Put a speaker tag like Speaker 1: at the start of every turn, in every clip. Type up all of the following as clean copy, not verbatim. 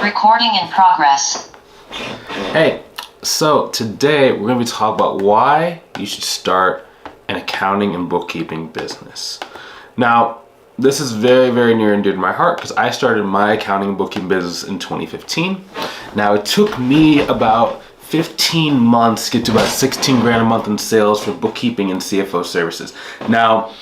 Speaker 1: Recording in progress.
Speaker 2: Hey, so today we're going to be talking about why you should start an accounting and bookkeeping business. Now, this is very, very near and dear to my heart because I started my accounting and bookkeeping business in 2015. Now, it took me about 15 months to get to about 16 grand a month in sales for bookkeeping and CFO services. Now,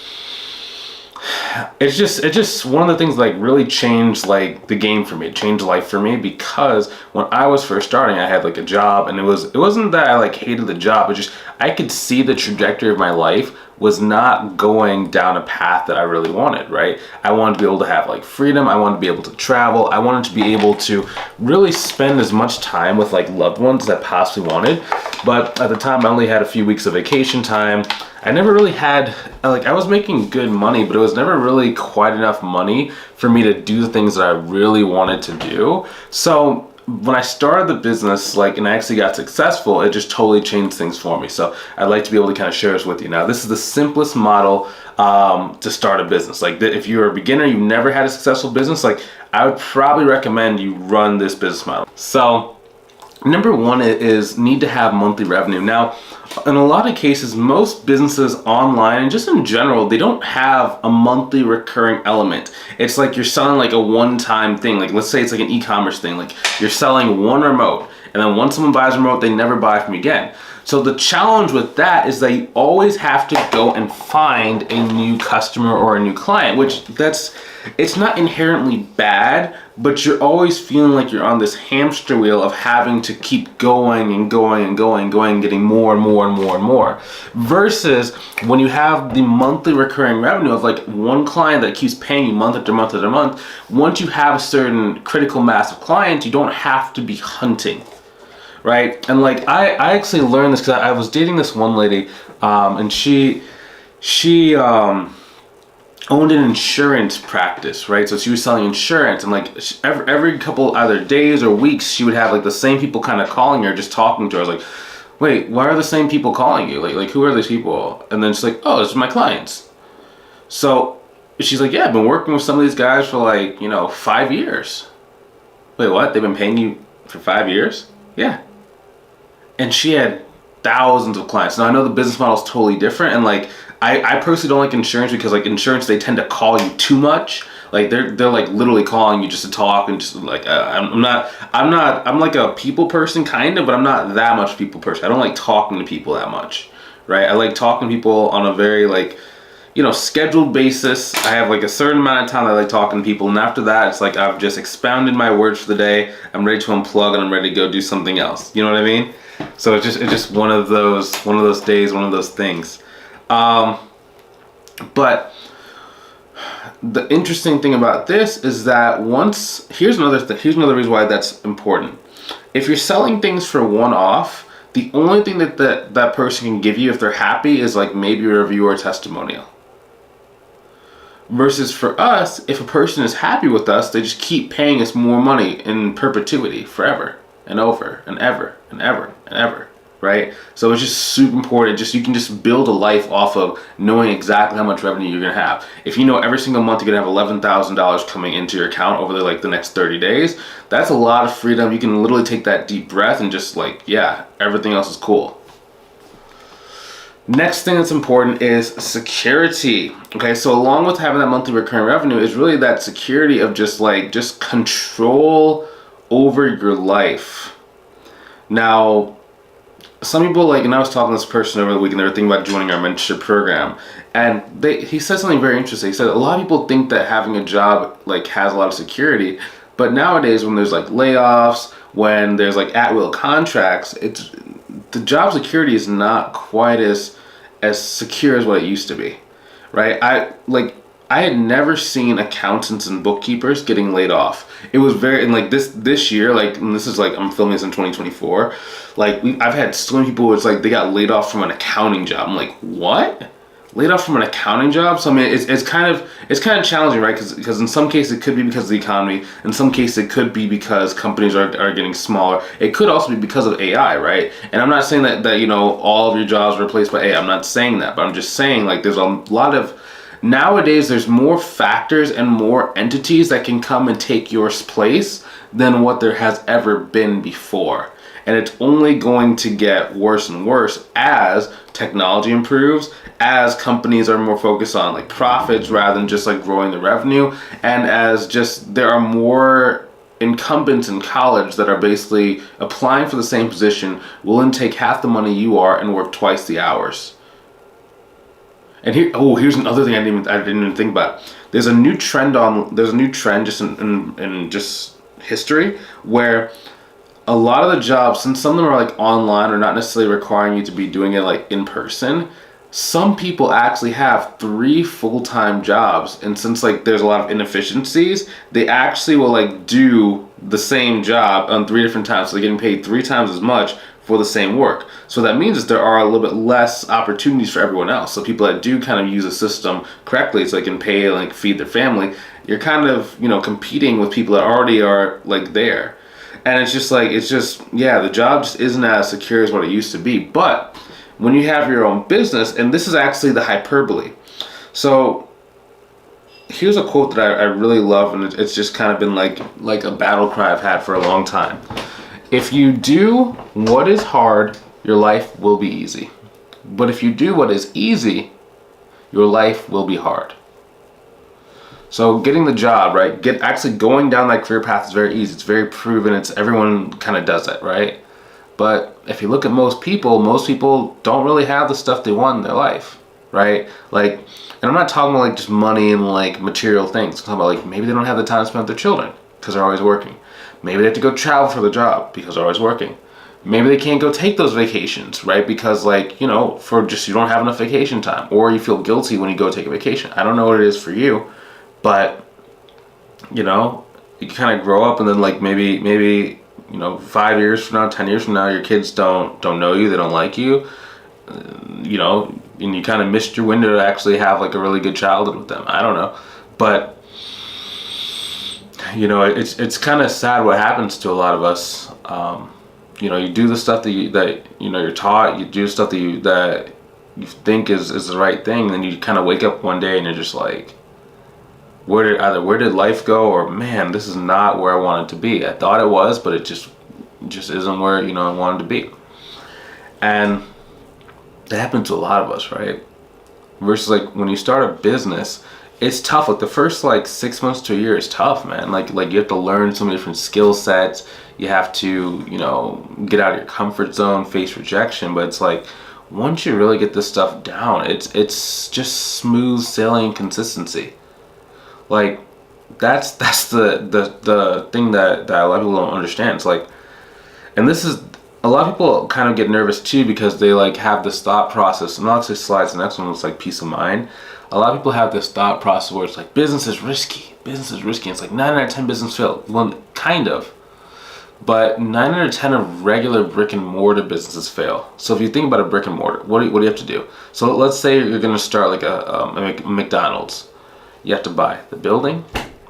Speaker 2: it's just one of the things like really changed like the game for me. It changed life for me because when I was first starting, I had like a job, and it wasn't that I like hated the job. It just I could see the trajectory of my life was not going down a path that I really wanted, right? I wanted to be able to have like freedom. I wanted to be able to travel. I wanted to be able to really spend as much time with like loved ones as I possibly wanted. But at the time, I only had a few weeks of vacation time. I never really had, like, I was making good money, but it was never really quite enough money for me to do the things that I really wanted to do. So when I started the business, like, and I actually got successful, it just totally changed things for me. So I'd like to be able to kind of share this with you. Now, this is the simplest model to start a business. Like, if you're a beginner, you've never had a successful business, like, I would probably recommend you run this business model. So number one is need to have monthly revenue. Now, in a lot of cases, most businesses online and just in general, they don't have a monthly recurring element. It's like you're selling like a one-time thing. Like, let's say it's like an e-commerce thing. Like, you're selling one remote, and then once someone buys a remote, they never buy from you again. So the challenge with that is that you always have to go and find a new customer or a new client, which it's not inherently bad, but you're always feeling like you're on this hamster wheel of having to keep going and going and going and going, getting more and more and more and more. Versus when you have the monthly recurring revenue of like one client that keeps paying you month after month after month, once you have a certain critical mass of clients, you don't have to be hunting. Right? And like I actually learned this because I was dating this one lady, and she owned an insurance practice, right? So she was selling insurance, and like every couple either days or weeks, she would have like the same people kind of calling her, just talking to her. I was like, wait, why are the same people calling you? Like who are these people? And then she's like, oh, this is my clients. So she's like, yeah, I've been working with some of these guys for like 5 years. Wait, what? They've been paying you for 5 years? Yeah. And she had thousands of clients. Now, I know the business model is totally different, and like I personally don't like insurance because like insurance, they tend to call you too much. Like they're like literally calling you just to talk, and just like I'm like a people person kind of, but I'm not that much people person. I don't like talking to people that much, right? I like talking to people on a very like scheduled basis. I have like a certain amount of time that I like talking to people, and after that, it's like I've just expounded my words for the day. I'm ready to unplug, and I'm ready to go do something else. You know what I mean? So it's just one of those days, one of those things. But the interesting thing about this is that here's another reason why that's important. If you're selling things for one-off, the only thing that person can give you if they're happy is like maybe a review or a testimonial. Versus for us, if a person is happy with us, they just keep paying us more money in perpetuity, forever and over and ever and ever and ever, right? So it's just super important. You can just build a life off of knowing exactly how much revenue you're gonna have. If you know every single month you're gonna have $11,000 coming into your account over the next 30 days, that's a lot of freedom. You can literally take that deep breath and just like, yeah, everything else is cool. Next thing that's important is security. Okay, so along with having that monthly recurring revenue is really that security of just control over your life. Now, some people and I was talking to this person over the weekend, they were thinking about joining our mentorship program, and he said something very interesting. He said a lot of people think that having a job has a lot of security, but nowadays when there's layoffs, when there's at-will contracts, the job security is not quite as secure as what it used to be, right? I had never seen accountants and bookkeepers getting laid off. It was very, and this year, and this is I'm filming this in 2024, I've had so many people who it's they got laid off from an accounting job. I'm like, what? Laid off from an accounting job? So I mean, it's kind of challenging, right? Because in some cases it could be because of the economy. In some cases it could be because companies are getting smaller. It could also be because of AI, right? And I'm not saying that all of your jobs are replaced by AI. I'm not saying that, but I'm just saying there's a lot of Nowadays, there's more factors and more entities that can come and take your place than what there has ever been before. And it's only going to get worse and worse as technology improves, as companies are more focused on like profits rather than just like growing the revenue, and as just there are more incumbents in college that are basically applying for the same position, willing to take half the money you are and work twice the hours. And here's another thing I didn't even think about. There's a new trend just in just history where a lot of the jobs, since some of them are like online or not necessarily requiring you to be doing it like in person, some people actually have 3 full-time jobs. And since like there's a lot of inefficiencies, they actually will like do the same job on 3 different times. So they're getting paid 3 times as much for the same work. So that means that there are a little bit less opportunities for everyone else. So people that do kind of use the system correctly so they can pay and like feed their family, you're kind of, competing with people that already are like there. And it's just the job just isn't as secure as what it used to be. But when you have your own business, and this is actually the hyperbole. So here's a quote that I really love, and it's just kind of been like a battle cry I've had for a long time. If you do what is hard, your life will be easy. But if you do what is easy, your life will be hard. So getting the job, right? Actually going down that career path is very easy. It's very proven. Everyone kind of does it, right? But if you look at most people don't really have the stuff they want in their life, right? Like, and I'm not talking about like just money and like material things. I'm talking about like maybe they don't have the time to spend with their children because they're always working. Maybe they have to go travel for the job because they're always working. Maybe they can't go take those vacations, right? Because like, you don't have enough vacation time, or you feel guilty when you go take a vacation. I don't know what it is for you, but you kind of grow up and then like maybe 5 years from now, 10 years from now, your kids don't know you, they don't like you, and you kind of missed your window to actually have like a really good childhood with them. I don't know, but it's kind of sad what happens to a lot of us. You do the stuff that you're taught, you do stuff that you think is the right thing, and then you kind of wake up one day and you're just like, where did life go, or man, this is not where I wanted to be. I thought it was, but it just isn't where I wanted to be. And that happens to a lot of us, right? Versus like when you start a business, it's tough. Like the first like 6 months to a year is tough, man. Like you have to learn so many different skill sets. You have to get out of your comfort zone, face rejection. But it's like once you really get this stuff down, it's just smooth sailing consistency. Like that's the thing that a lot of people don't understand. It's like, and this is a lot of people kind of get nervous too because they like have this thought process. And I'll actually slides. The next one was like peace of mind. A lot of people have this thought process where it's like business is risky. It's like 9 out of 10 business fail. Well, kind of. But 9 out of 10 of regular brick and mortar businesses fail. So if you think about a brick and mortar, what do you have to do? So let's say you're going to start like a McDonald's. You have to buy the building.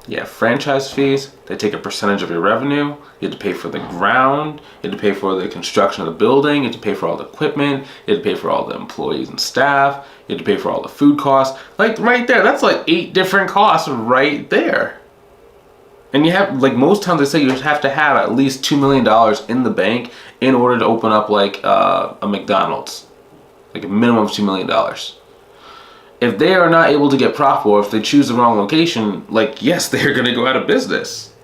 Speaker 2: You have franchise fees. They take a percentage of your revenue. You have to pay for the ground. You have to pay for the construction of the building. You have to pay for all the equipment. You have to pay for all the employees and staff. You have to pay for all the food costs. Like right there, that's like 8 different costs right there. And you have, like most times they say you have to have at least $2 million in the bank in order to open up like a McDonald's. Like a minimum of $2 million. If they are not able to get profitable, or if they choose the wrong location, like yes, they're going to go out of business,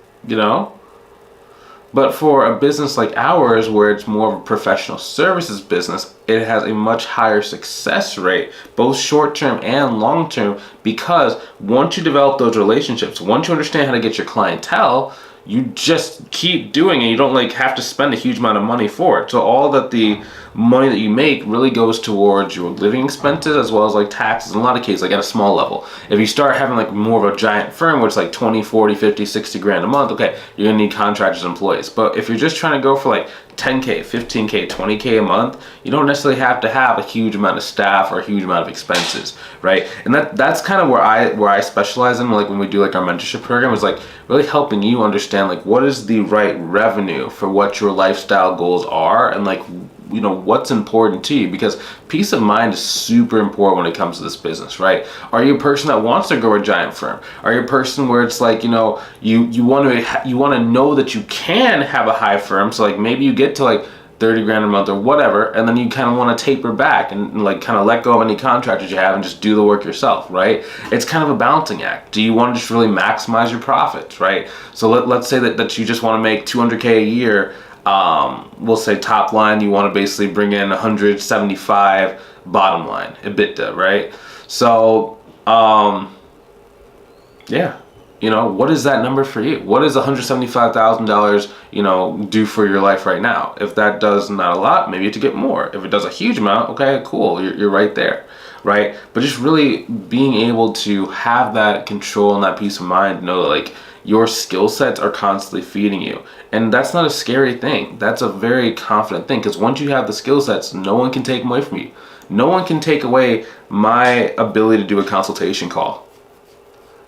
Speaker 2: But for a business like ours, where it's more of a professional services business, it has a much higher success rate, both short-term and long-term, because once you develop those relationships, once you understand how to get your clientele, you just keep doing it. You don't like have to spend a huge amount of money for it. So all that the money that you make really goes towards your living expenses as well as like taxes in a lot of cases, like at a small level. If you start having like more of a giant firm where it's like 20, 40, 50, 60 grand a month, okay, you're gonna need contractors and employees. But if you're just trying to go for like 10K, 15K, 20K a month, you don't necessarily have to have a huge amount of staff or a huge amount of expenses, right? And that's kind of where I specialize in, like when we do like our mentorship program, is like really helping you understand like what is the right revenue for what your lifestyle goals are, and like what's important to you, because peace of mind is super important when it comes to this business, right? Are you a person that wants to grow a giant firm? Are you a person where it's like, you want to know that you can have a high firm, so like maybe you get to like 30 grand a month or whatever, and then you kind of want to taper back and like kind of let go of any contractors you have and just do the work yourself, right? It's kind of a balancing act. Do you want to just really maximize your profits, right? So let's say that you just want to make 200K a year. We'll say top line, you want to basically bring in 175 bottom line, EBITDA, right? So, yeah. What is that number for you? What is $175,000, do for your life right now? If that does not a lot, maybe you have to get more. If it does a huge amount, okay, cool, you're right there, right? But just really being able to have that control and that peace of mind, know that like your skill sets are constantly feeding you. And that's not a scary thing. That's a very confident thing, because once you have the skill sets, no one can take them away from you. No one can take away my ability to do a consultation call.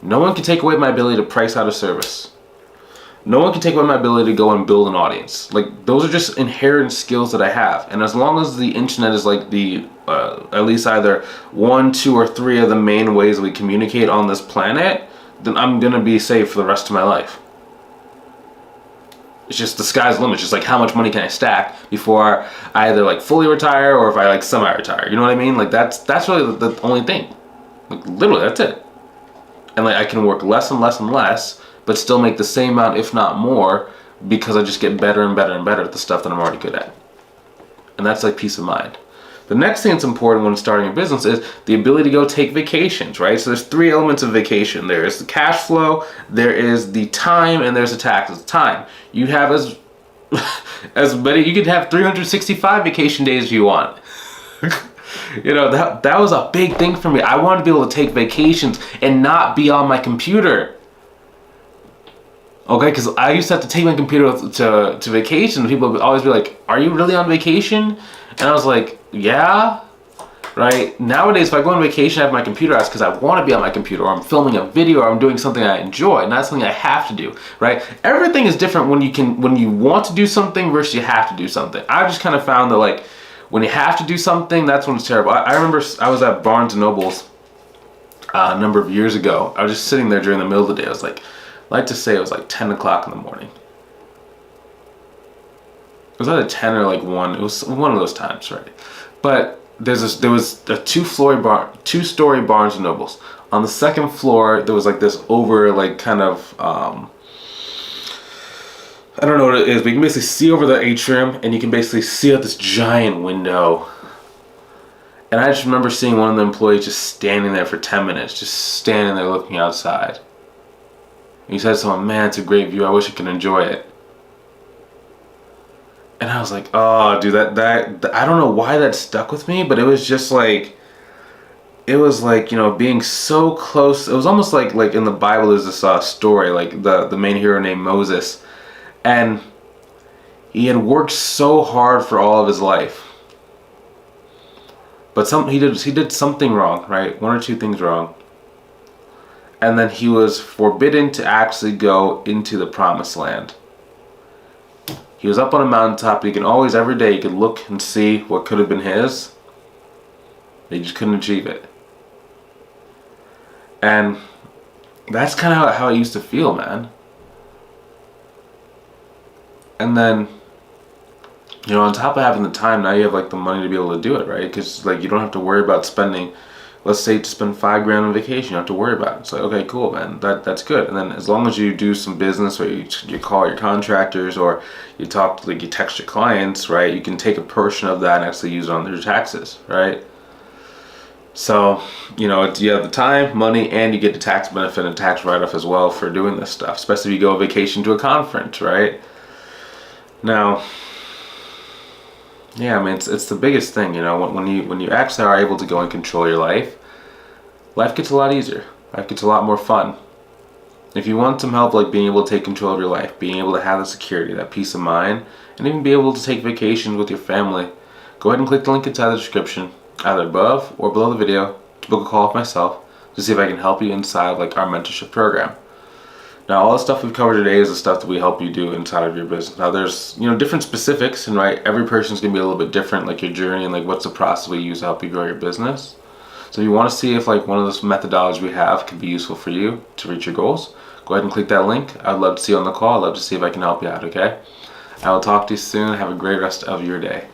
Speaker 2: No one can take away my ability to price out a service. No one can take away my ability to go and build an audience. Like, those are just inherent skills that I have. And as long as the internet is like the, at least either 1, 2, or 3 of the main ways we communicate on this planet, then I'm going to be safe for the rest of my life. It's just the sky's the limit. It's just like, how much money can I stack before I either like fully retire or if I like semi-retire? You know what I mean? Like, that's really the only thing. Like, literally, that's it. And like I can work less and less and less, but still make the same amount, if not more, because I just get better and better and better at the stuff that I'm already good at. And that's like peace of mind. The next thing that's important when starting a business is the ability to go take vacations, right? So there's 3 elements of vacation. There is the cash flow, there is the time, and there's the taxes. Time. You have as many, you could have 365 vacation days if you want. That was a big thing for me. I wanted to be able to take vacations and not be on my computer. Okay, because I used to have to take my computer to vacation. People would always be like, "Are you really on vacation?" And I was like, "Yeah." Right? Nowadays, if I go on vacation, I have my computer out because I want to be on my computer, or I'm filming a video, or I'm doing something I enjoy, and that's something I have to do. Right? Everything is different when you want to do something versus you have to do something. I just kind of found that like, when you have to do something, that's when it's terrible. I remember I was at Barnes & Noble's a number of years ago. I was just sitting there during the middle of the day. I was like, I like to say it was like 10 o'clock in the morning. It was either 10 or like 1. It was one of those times, right? But there was a 2-story Barnes & Noble's. On the second floor, there was like this over like kind of, I don't know what it is, but you can basically see over the atrium, and you can basically see out this giant window. And I just remember seeing one of the employees just standing there for 10 minutes, just standing there looking outside. And he said to someone, "Man, it's a great view. I wish I could enjoy it." And I was like, oh, dude, that I don't know why that stuck with me, but it was just like, it was like, being so close. It was almost like in the Bible, there's this story, like the main hero named Moses. And he had worked so hard for all of his life, but he did something wrong, right? 1 or 2 things wrong, and then he was forbidden to actually go into the promised land. He was up on a mountaintop. He could always, every day, he could look and see what could have been his. He just couldn't achieve it, and that's kind of how I used to feel, man. And then, on top of having the time, now you have like the money to be able to do it, right? Because like you don't have to worry about spending, let's say to spend $5 grand on vacation, you don't have to worry about it. It's like, okay, cool, man, that's good. And then as long as you do some business, or you call your contractors, or you you text your clients, right? You can take a portion of that and actually use it on your taxes, right? So, you have the time, money, and you get the tax benefit and tax write-off as well for doing this stuff, especially if you go on vacation to a conference, right? Now, yeah, I mean, it's the biggest thing, when you actually are able to go and control your life gets a lot easier. Life gets a lot more fun. If you want some help, like being able to take control of your life, being able to have the security, that peace of mind, and even be able to take vacations with your family, go ahead and click the link inside the description, either above or below the video, to book a call with myself to see if I can help you inside like our mentorship program. Now, all the stuff we've covered today is the stuff that we help you do inside of your business. Now, there's, you know, different specifics, and right, every person's gonna be a little bit different, like your journey and like what's the process we use to help you grow your business. So if you want to see if like one of those methodologies we have could be useful for you to reach your goals, go ahead and click that link. I'd love to see you on the call. I'd love to see if I can help you out, okay? I will talk to you soon. Have a great rest of your day.